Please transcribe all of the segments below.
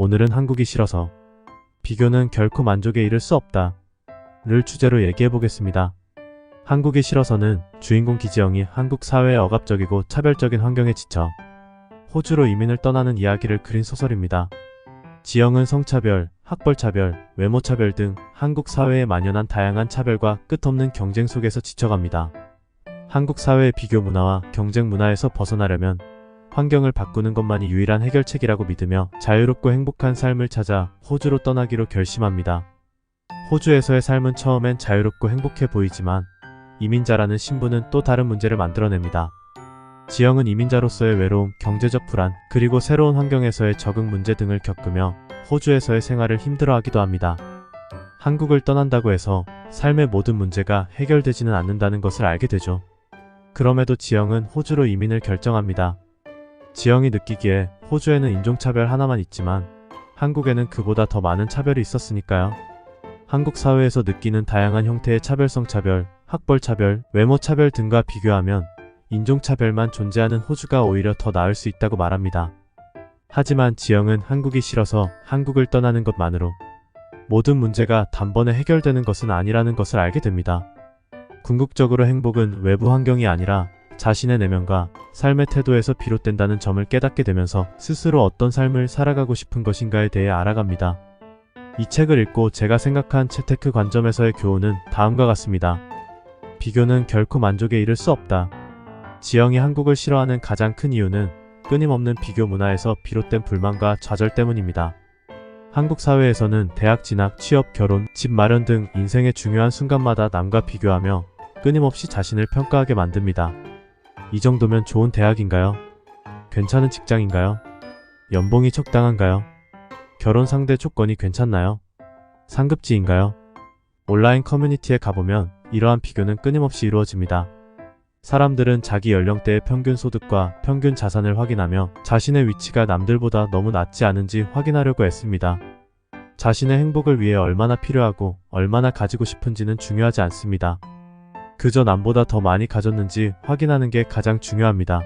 오늘은 한국이 싫어서 비교는 결코 만족에 이를 수 없다 를 주제로 얘기해보겠습니다. 한국이 싫어서는 주인공 기지영이 한국 사회의 억압적이고 차별적인 환경에 지쳐 호주로 이민을 떠나는 이야기를 그린 소설입니다. 지영은 성차별, 학벌차별, 외모차별 등 한국 사회에 만연한 다양한 차별과 끝없는 경쟁 속에서 지쳐갑니다. 한국 사회의 비교 문화와 경쟁 문화에서 벗어나려면 환경을 바꾸는 것만이 유일한 해결책이라고 믿으며 자유롭고 행복한 삶을 찾아 호주로 떠나기로 결심합니다. 호주에서의 삶은 처음엔 자유롭고 행복해 보이지만 이민자라는 신분은 또 다른 문제를 만들어냅니다. 지영은 이민자로서의 외로움, 경제적 불안, 그리고 새로운 환경에서의 적응 문제 등을 겪으며 호주에서의 생활을 힘들어하기도 합니다. 한국을 떠난다고 해서 삶의 모든 문제가 해결되지는 않는다는 것을 알게 되죠. 그럼에도 지영은 호주로 이민을 결정합니다. 지영이 느끼기에 호주에는 인종차별 하나만 있지만 한국에는 그보다 더 많은 차별이 있었으니까요. 한국 사회에서 느끼는 다양한 형태의 차별성 차별, 학벌차별, 외모차별 등과 비교하면 인종차별만 존재하는 호주가 오히려 더 나을 수 있다고 말합니다. 하지만 지영은 한국이 싫어서 한국을 떠나는 것만으로 모든 문제가 단번에 해결되는 것은 아니라는 것을 알게 됩니다. 궁극적으로 행복은 외부 환경이 아니라 자신의 내면과 삶의 태도에서 비롯된다는 점을 깨닫게 되면서 스스로 어떤 삶을 살아가고 싶은 것인가에 대해 알아갑니다. 이 책을 읽고 제가 생각한 채테크 관점에서의 교훈은 다음과 같습니다. 비교는 결코 만족에 이를 수 없다. 지영이 한국을 싫어하는 가장 큰 이유는 끊임없는 비교 문화에서 비롯된 불만과 좌절 때문입니다. 한국 사회에서는 대학 진학, 취업, 결혼, 집 마련 등 인생의 중요한 순간마다 남과 비교하며 끊임없이 자신을 평가하게 만듭니다. 이 정도면 좋은 대학인가요? 괜찮은 직장인가요? 연봉이 적당한가요? 결혼 상대 조건이 괜찮나요? 상급지인가요? 온라인 커뮤니티에 가보면 이러한 비교는 끊임없이 이루어집니다. 사람들은 자기 연령대의 평균 소득과 평균 자산을 확인하며 자신의 위치가 남들보다 너무 낮지 않은지 확인하려고 애씁니다. 자신의 행복을 위해 얼마나 필요하고 얼마나 가지고 싶은지는 중요하지 않습니다. 그저 남보다 더 많이 가졌는지 확인하는 게 가장 중요합니다.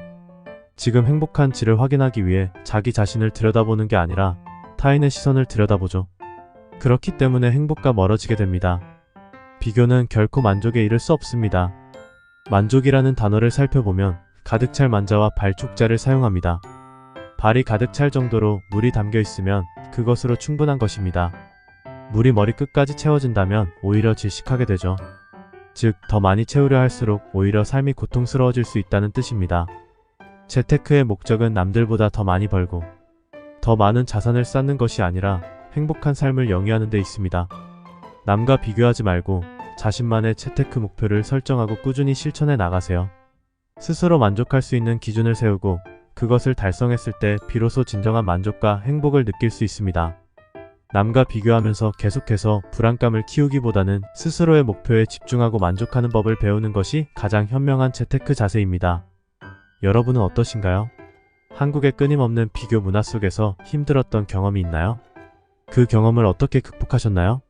지금 행복한지를 확인하기 위해 자기 자신을 들여다보는 게 아니라 타인의 시선을 들여다보죠. 그렇기 때문에 행복과 멀어지게 됩니다. 비교는 결코 만족에 이를 수 없습니다. 만족이라는 단어를 살펴보면 가득 찰 만자와 발촉자를 사용합니다. 발이 가득 찰 정도로 물이 담겨 있으면 그것으로 충분한 것입니다. 물이 머리끝까지 채워진다면 오히려 질식하게 되죠. 즉, 더 많이 채우려 할수록 오히려 삶이 고통스러워질 수 있다는 뜻입니다. 재테크의 목적은 남들보다 더 많이 벌고 더 많은 자산을 쌓는 것이 아니라 행복한 삶을 영위하는 데 있습니다. 남과 비교하지 말고 자신만의 재테크 목표를 설정하고 꾸준히 실천해 나가세요. 스스로 만족할 수 있는 기준을 세우고 그것을 달성했을 때 비로소 진정한 만족과 행복을 느낄 수 있습니다. 남과 비교하면서 계속해서 불안감을 키우기보다는 스스로의 목표에 집중하고 만족하는 법을 배우는 것이 가장 현명한 재테크 자세입니다. 여러분은 어떠신가요? 한국의 끊임없는 비교 문화 속에서 힘들었던 경험이 있나요? 그 경험을 어떻게 극복하셨나요?